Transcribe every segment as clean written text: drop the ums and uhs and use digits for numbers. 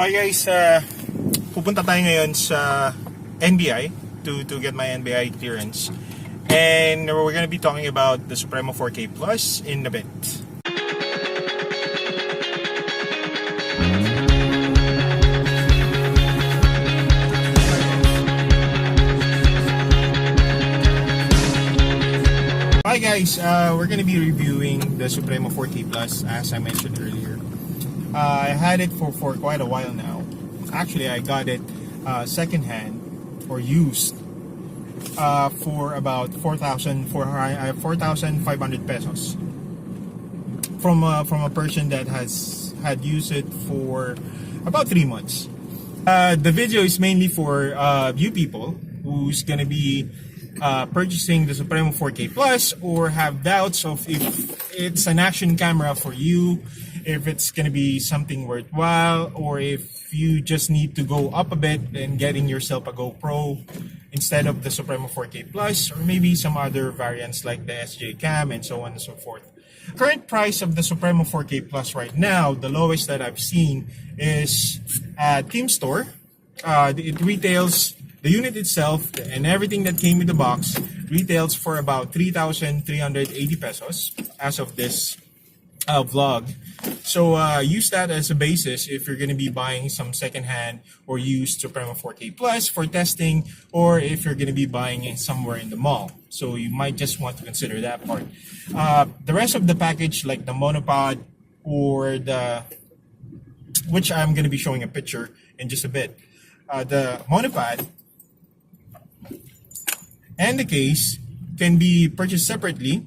Hi guys, pupunta tayo ngayon sa NBI to get my NBI clearance. And we're gonna be talking about the Supremo 4K Plus in a bit. Hi guys, we're gonna be reviewing the Supremo 4K Plus as I mentioned earlier. I had it for quite a while now. Actually, I got it secondhand or used for about 4,500 pesos from a person that had used it for about 3 months. The video is mainly for you people who's gonna be purchasing the Supremo 4K Plus or have doubts of if it's an action camera for you, if it's gonna be something worthwhile, or if you just need to go up a bit and getting yourself a GoPro instead of the Supremo 4K Plus, or maybe some other variants like the SJ Cam and so on and so forth. Current price of the Supremo 4K Plus right now, the lowest that I've seen is at Kimstore. It retails, the unit itself and everything that came with the box retails for about 3,380 pesos as of this vlog. So use that as a basis if you're going to be buying some secondhand or used Supremo 4K Plus for testing, or if you're going to be buying it somewhere in the mall. So you might just want to consider that part. The rest of the package, like the monopod or which I'm going to be showing a picture in just a bit. The monopod and the case can be purchased separately,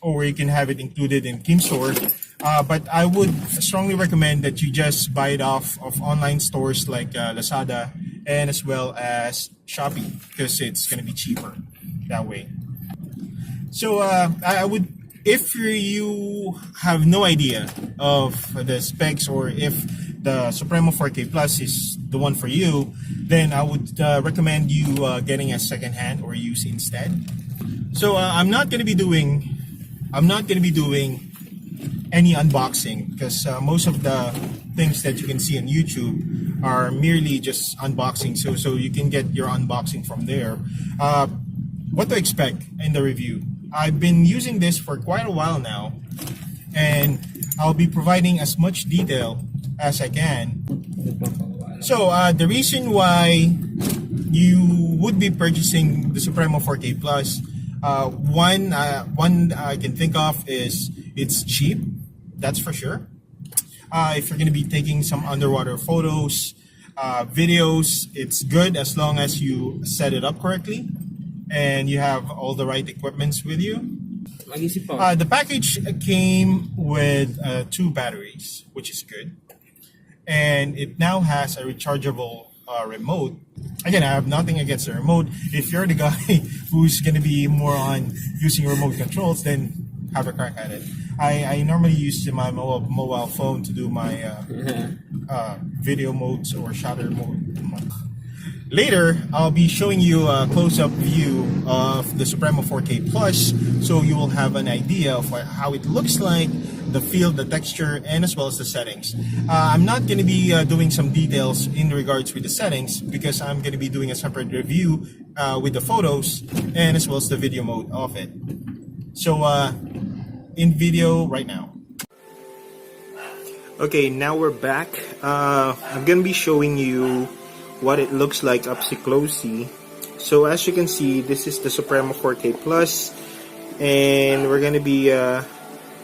or you can have it included in Kimstore. But I would strongly recommend that you just buy it off of online stores like Lazada and as well as Shopee, because it's going to be cheaper that way. So I would, if you have no idea of the specs or if the Supremo 4K Plus is the one for you, then I would recommend you getting a secondhand or use instead. So I'm not going to be doing any unboxing, because most of the things that you can see on YouTube are merely just unboxing, so you can get your unboxing from there. What to expect in the review? I've been using this for quite a while now, and I'll be providing as much detail as I can. So the reason why you would be purchasing the Supremo 4K Plus, one I can think of is it's cheap. That's for sure. If you're going to be taking some underwater photos, videos, it's good as long as you set it up correctly and you have all the right equipments with you. The package came with 2 batteries, which is good. And it now has a rechargeable remote. Again, I have nothing against the remote. If you're the guy who's going to be more on using remote controls, then have a crack at it. I normally use my mobile phone to do my video modes or shutter mode. Later, I'll be showing you a close-up view of the Supremo 4K Plus, so you will have an idea of how it looks like, the feel, the texture, and as well as the settings. I'm not going to be doing some details in regards with the settings, because I'm going to be doing a separate review with the photos and as well as the video mode of it. So in video right now. Okay, now we're back. I'm gonna be showing you what it looks like up closely. So as you can see, this is the Supremo 4K Plus, and we're gonna be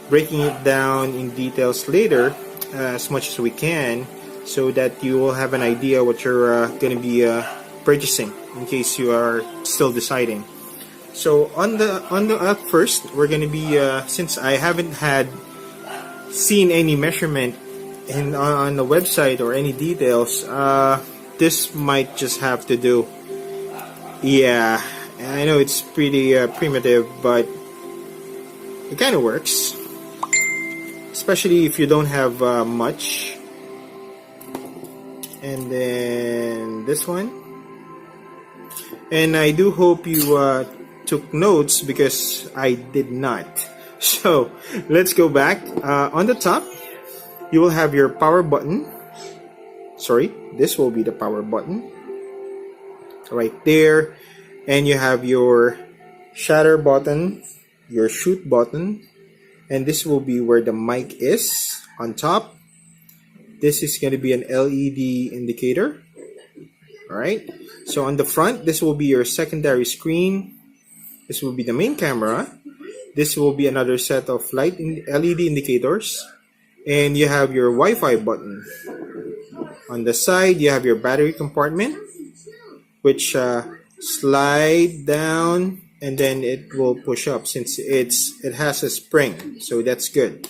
breaking it down in details later as much as we can, so that you will have an idea what you're gonna be purchasing in case you are still deciding. So on the first, we're gonna be since I haven't seen any measurement on the website or any details, this might just have to do. Yeah, I know it's pretty primitive, but it kind of works, especially if you don't have much. And then this one, and I do hope you took notes, because I did not. So let's go back. On the top, you will have your power button, sorry, this will be the power button right there. And you have your shutter button, your shoot button, and this will be where the mic is on top. This is going to be an LED indicator. Alright, so on the front, this will be your secondary screen. This will be the main camera. This will be another set of LED indicators. And you have your Wi-Fi button. On the side, you have your battery compartment, which slide down and then it will push up since it has a spring. So that's good.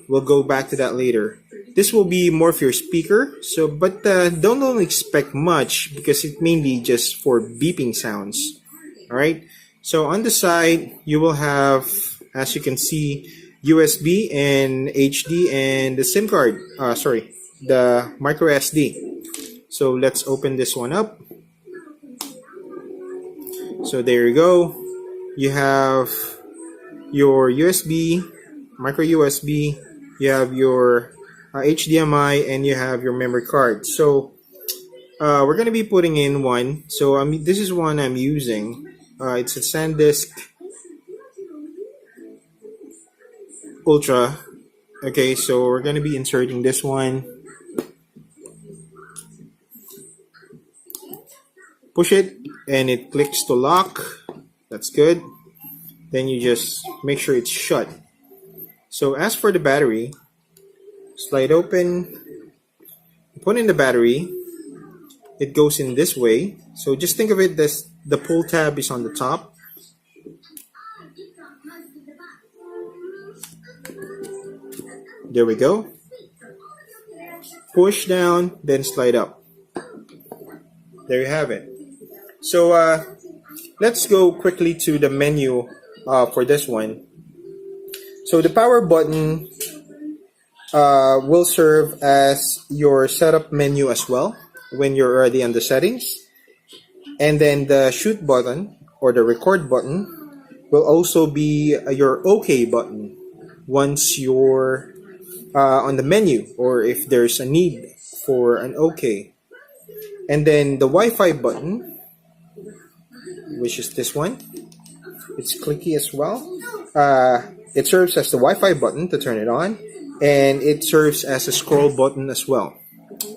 We'll go back to that later. This will be more for your speaker, but don't expect much because it's mainly just for beeping sounds. Alright, so on the side you will have, as you can see, USB and HD and the SIM card, the micro SD. So let's open this one up. So there you go. You have your USB, micro USB, you have your HDMI, and you have your memory card. So we're going to be putting in one. So this is one I'm using. It's a SanDisk Ultra. Okay, so we're going to be inserting this one. Push it and it clicks to lock. That's good. Then you just make sure it's shut. So as for the battery, slide open, put in the battery. It goes in this way. So just think of it as the pull tab is on the top. There we go. Push down, then slide up. There you have it. So let's go quickly to the menu for this one. So the power button will serve as your setup menu as well when you're already on the settings. And then the shoot button or the record button will also be your OK button once you're on the menu or if there's a need for an OK. And then the Wi-Fi button, which is this one, it's clicky as well. It serves as the Wi-Fi button to turn it on, and it serves as a scroll button as well,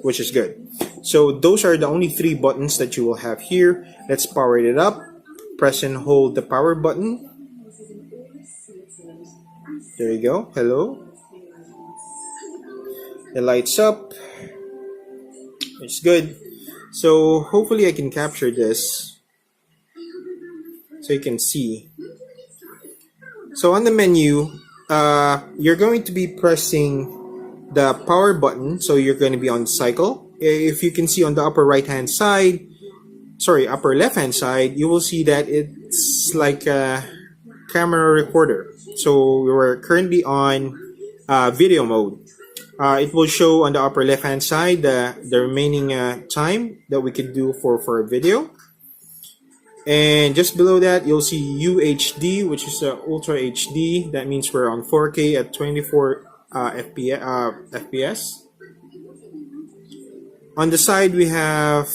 which is good. So those are the only three buttons that you will have here. Let's power it up. Press and hold the power button. There you go. Hello. It lights up. It's good. So hopefully I can capture this so you can see. So on the menu, you're going to be pressing the power button. So you're going to be on cycle. If you can see on the upper right hand side, upper left hand side, you will see that it's like a camera recorder. So we're currently on video mode. It will show on the upper left hand side the remaining time that we could do for a video. And just below that, you'll see UHD, which is Ultra HD. That means we're on 4K at 24 FPS. On the side, we have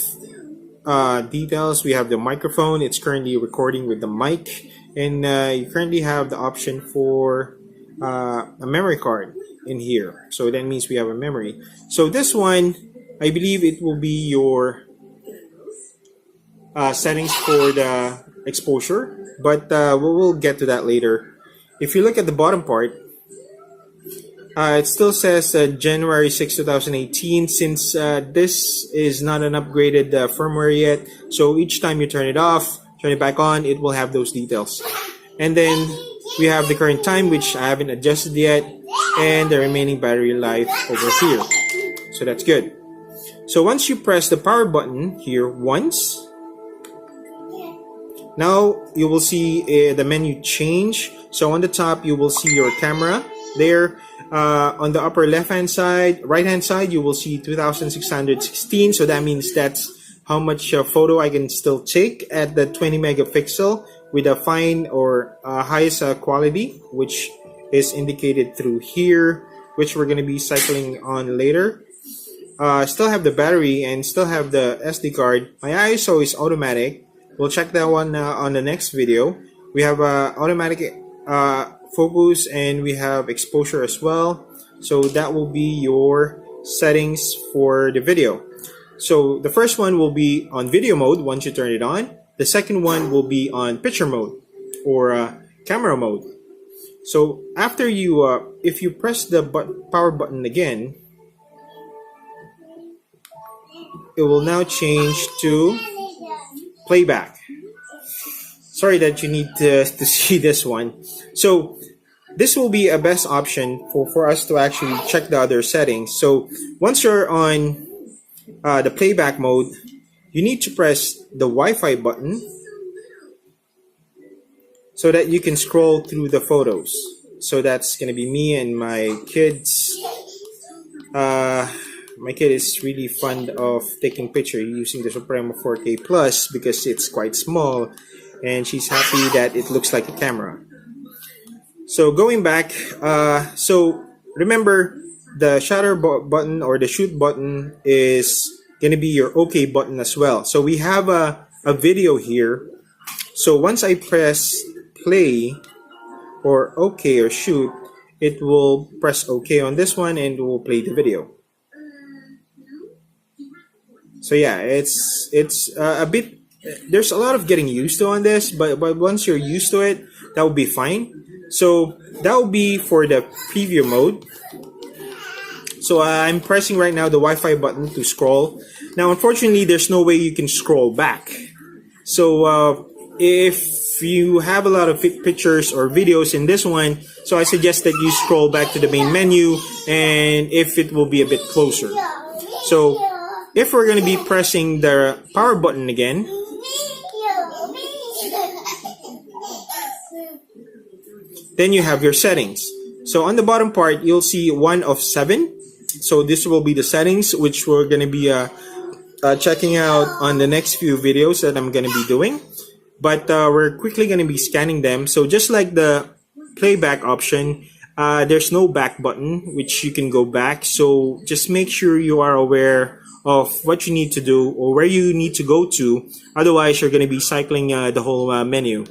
details. We have the microphone. It's currently recording with the mic. And you currently have the option for a memory card in here. So that means we have a memory. So this one, I believe it will be your settings for the exposure, but we'll get to that later. If you look at the bottom part, it still says January 6, 2018, since this is not an upgraded firmware yet. So each time you turn it off, turn it back on, it will have those details. And then we have the current time, which I haven't adjusted yet, and the remaining battery life over here. So that's good. So once you press the power button here once, now you will see the menu change. So on the top, you will see your camera there. On the upper left-hand side, right-hand side, you will see 2616. So that means that's how much photo I can still take at the 20 megapixel with a fine or highest quality, which is indicated through here, which we're going to be cycling on later. still have the battery and still have the SD card. My ISO is automatic. We'll check that one on the next video. We have automatic focus, and we have exposure as well. So that will be your settings for the video. So the first one will be on video mode once you turn it on. The second one will be on picture mode or camera mode. So after you, if you press the power button again, it will now change to playback. Sorry that you need to see this one. So this will be a best option for us to actually check the other settings. So once you're on the playback mode, you need to press the Wi-Fi button so that you can scroll through the photos. So that's gonna be me and my kids. My kid is really fond of taking pictures using the Supremo 4K Plus because it's quite small, and she's happy that it looks like a camera. So going back, so remember the shutter button or the shoot button is gonna be your OK button as well. So we have a video here. So once I press play or OK or shoot, it will press OK on this one and it will play the video. So yeah, it's a bit, there's a lot of getting used to on this, but once you're used to it, that will be fine. So that will be for the preview mode. So I'm pressing right now the Wi-Fi button to scroll. Now unfortunately there's no way you can scroll back. So if you have a lot of pictures or videos in this one, so I suggest that you scroll back to the main menu, and if it will be a bit closer. So if we're going to be pressing the power button again, then you have your settings. So on the bottom part, you'll see 1 of 7. So this will be the settings, which we're going to be checking out on the next few videos that I'm going to be doing. But we're quickly going to be scanning them. So just like the playback option, there's no back button, which you can go back. So just make sure you are aware of what you need to do or where you need to go to. Otherwise, you're going to be cycling the whole menu.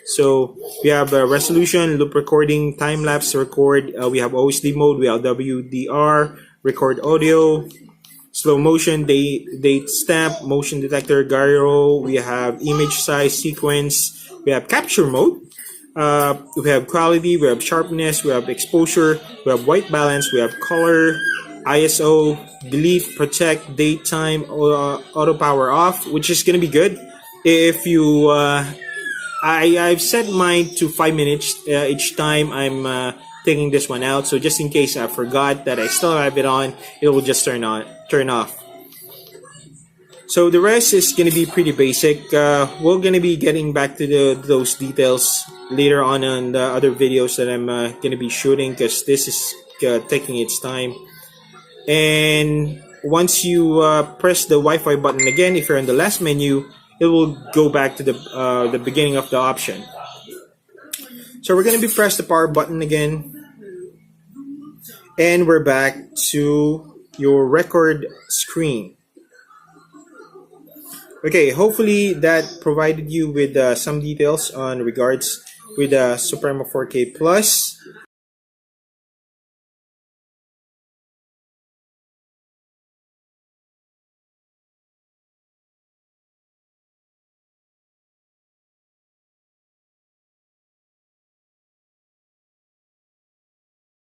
So we have resolution, loop recording, time-lapse record. We have OSD mode. We have WDR, record audio, slow motion, date stamp, motion detector, gyro. We have image size, sequence. We have capture mode. We have quality, we have sharpness, we have exposure, we have white balance, we have color, ISO, delete, protect, date, time, auto power off, which is gonna be good if you. I've set mine to 5 minutes each time I'm taking this one out. So just in case I forgot that I still have it on, it will just turn off. So the rest is gonna be pretty basic. We're gonna be getting back to those details later on the other videos that I'm gonna be shooting, because this is taking its time. And once you press the Wi-Fi button again, if you're in the last menu, it will go back to the beginning of the option. So we're gonna be press the power button again, and we're back to your record screen. Okay, hopefully that provided you with some details on regards with the Supremo 4K Plus.